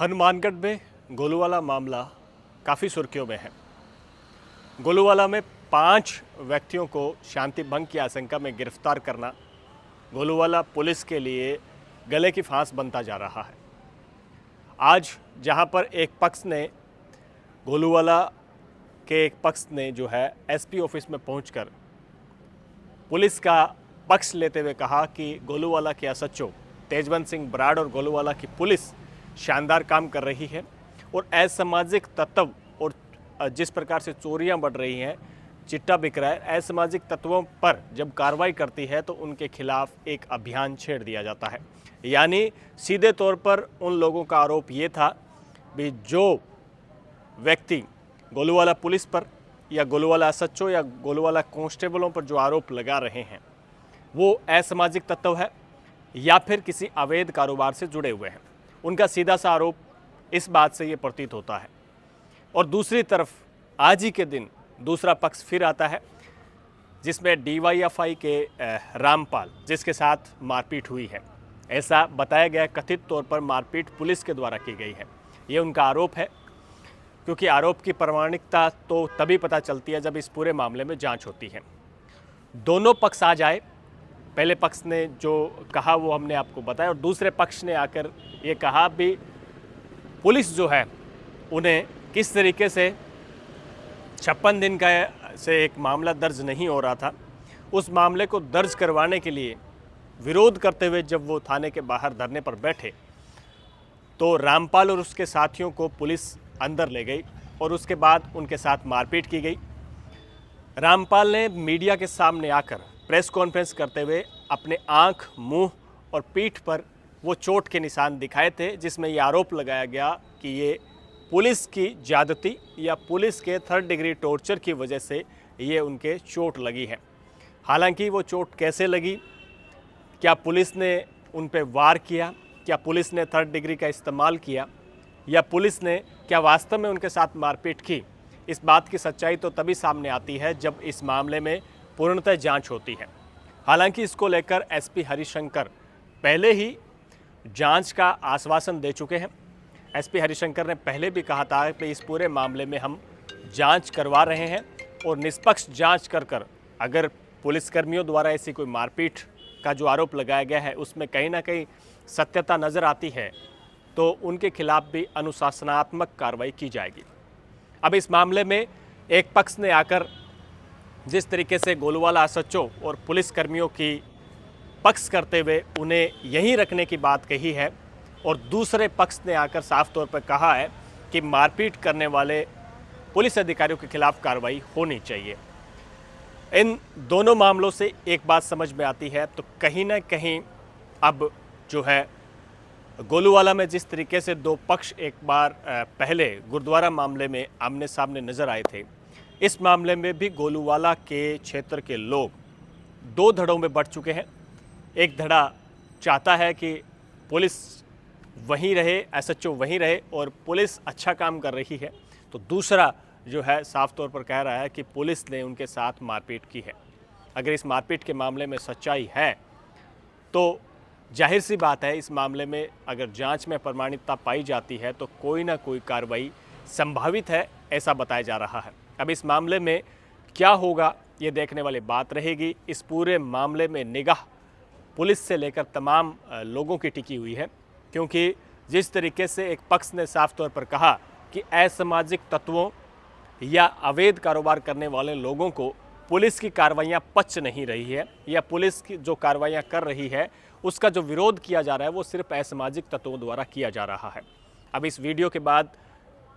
हनुमानगढ़ में गोलूवाला मामला काफ़ी सुर्खियों में है। गोलूवाला में 5 व्यक्तियों को शांति भंग की आशंका में गिरफ्तार करना गोलूवाला पुलिस के लिए गले की फांस बनता जा रहा है। आज जहां पर एक पक्ष ने गोलूवाला के एक पक्ष ने जो है एसपी ऑफिस में पहुंचकर पुलिस का पक्ष लेते हुए कहा कि गोलूवाला के एसएचओ तेजवंत सिंह बराड़ और गोलूवाला की पुलिस शानदार काम कर रही है और असामाजिक तत्व और जिस प्रकार से चोरियां बढ़ रही हैं, चिट्टा बिक रहा है, असामाजिक तत्वों पर जब कार्रवाई करती है तो उनके खिलाफ एक अभियान छेड़ दिया जाता है। यानी सीधे तौर पर उन लोगों का आरोप ये था कि जो व्यक्ति गोलूवाला पुलिस पर या गोलूवाला एसएचओ या गोलूवाला कांस्टेबलों पर जो आरोप लगा रहे हैं वो असामाजिक तत्व है या फिर किसी अवैध कारोबार से जुड़े हुए हैं। उनका सीधा सा आरोप इस बात से ये प्रतीत होता है। और दूसरी तरफ आज ही के दिन दूसरा पक्ष फिर आता है जिसमें डीवाईएफआई के रामपाल जिसके साथ मारपीट हुई है। ऐसा बताया गया, कथित तौर पर मारपीट पुलिस के द्वारा की गई है। ये उनका आरोप है, क्योंकि आरोप की प्रामाणिकता तो तभी पता चलती है जब इस पूरे मामले में जांच होती है। दोनों पक्ष आ जाए, पहले पक्ष ने जो कहा वो हमने आपको बताया और दूसरे पक्ष ने आकर ये कहा भी पुलिस जो है उन्हें किस तरीके से 56 दिन का से एक मामला दर्ज नहीं हो रहा था, उस मामले को दर्ज करवाने के लिए विरोध करते हुए जब वो थाने के बाहर धरने पर बैठे तो रामपाल और उसके साथियों को पुलिस अंदर ले गई और उसके बाद उनके साथ मारपीट की गई। रामपाल ने मीडिया के सामने आकर प्रेस कॉन्फ्रेंस करते हुए अपने आंख, मुंह और पीठ पर वो चोट के निशान दिखाए थे, जिसमें ये आरोप लगाया गया कि ये पुलिस की ज्यादती या पुलिस के 3rd डिग्री टॉर्चर की वजह से ये उनके चोट लगी है। हालांकि वो चोट कैसे लगी, क्या पुलिस ने उन पर वार किया, क्या पुलिस ने 3rd डिग्री का इस्तेमाल किया या पुलिस ने क्या वास्तव में उनके साथ मारपीट की, इस बात की सच्चाई तो तभी सामने आती है जब इस मामले में पूर्णतः जांच होती है। हालांकि इसको लेकर एसपी हरिशंकर पहले ही जांच का आश्वासन दे चुके हैं। एसपी हरिशंकर ने पहले भी कहा था कि इस पूरे मामले में हम जांच करवा रहे हैं और निष्पक्ष जांच कर अगर पुलिसकर्मियों द्वारा ऐसी कोई मारपीट का जो आरोप लगाया गया है उसमें कहीं ना कहीं सत्यता नज़र आती है तो उनके खिलाफ भी अनुशासनात्मक कार्रवाई की जाएगी। अब इस मामले में एक पक्ष ने आकर जिस तरीके से गोलूवाला एसएचओ और पुलिसकर्मियों की पक्ष करते हुए उन्हें यहीं रखने की बात कही है और दूसरे पक्ष ने आकर साफ तौर पर कहा है कि मारपीट करने वाले पुलिस अधिकारियों के खिलाफ कार्रवाई होनी चाहिए। इन दोनों मामलों से एक बात समझ में आती है, तो कहीं ना कहीं अब जो है गोलूवाला में जिस तरीके से 2 पक्ष एक बार पहले गुरुद्वारा मामले में आमने सामने नजर आए थे, इस मामले में भी गोलूवाला के क्षेत्र के लोग 2 धड़ों में बढ़ चुके हैं। एक धड़ा चाहता है कि पुलिस वहीं रहे, एसएचओ वहीं रहे और पुलिस अच्छा काम कर रही है, तो दूसरा जो है साफ तौर पर कह रहा है कि पुलिस ने उनके साथ मारपीट की है। अगर इस मारपीट के मामले में सच्चाई है तो जाहिर सी बात है इस मामले में अगर जांच में प्रमाणिकता पाई जाती है तो कोई ना कोई कार्रवाई संभावित है, ऐसा बताया जा रहा है। अब इस मामले में क्या होगा ये देखने वाली बात रहेगी। इस पूरे मामले में निगाह पुलिस से लेकर तमाम लोगों की टिकी हुई है, क्योंकि जिस तरीके से एक पक्ष ने साफ तौर पर कहा कि असामाजिक तत्वों या अवैध कारोबार करने वाले लोगों को पुलिस की कार्रवाइयाँ पच नहीं रही है या पुलिस की जो कार्रवाइयाँ कर रही है उसका जो विरोध किया जा रहा है वो सिर्फ असामाजिक तत्वों द्वारा किया जा रहा है। अब इस वीडियो के बाद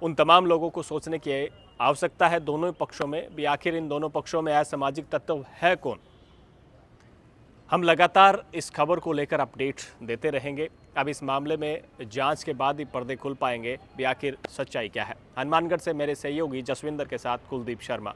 उन तमाम लोगों को सोचने की आवश्यकता है दोनों पक्षों में भी, आखिर इन दोनों पक्षों में असामाजिक तत्व है कौन। हम लगातार इस खबर को लेकर अपडेट देते रहेंगे। अब इस मामले में जांच के बाद ही पर्दे खुल पाएंगे भी आखिर सच्चाई क्या है। हनुमानगढ़ से मेरे सहयोगी जसविंदर के साथ कुलदीप शर्मा।